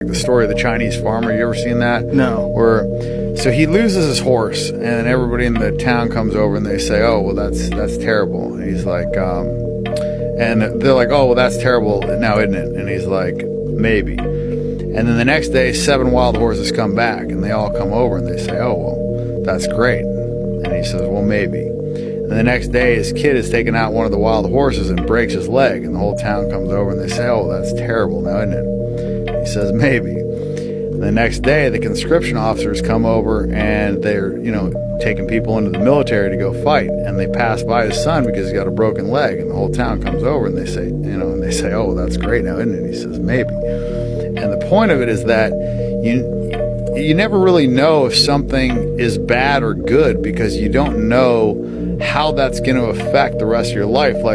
The story of the Chinese farmer. You ever seen that? No. So he loses his horse, and everybody in the town comes over and they say, "Oh, well, that's terrible." And he's like, and they're like, "Oh, well, that's terrible now, isn't it?" And he's like, "Maybe." And then the next day, 7 wild horses come back, and they all come over and they say, "Oh, well, that's great." And he says, "Well, maybe." And the next day, his kid is taking out one of the wild horses and breaks his leg, and the whole town comes over and they say, "Oh, that's terrible now, isn't it?" He says, "Maybe." And the next day, the conscription officers come over and they're, taking people into the military to go fight, and they pass by his son because he's got a broken leg, and the whole town comes over and they say, "Oh, that's great now, isn't it?" And he says, "Maybe." And the point of it is that you never really know if something is bad or good because you don't know how that's going to affect the rest of your life. Like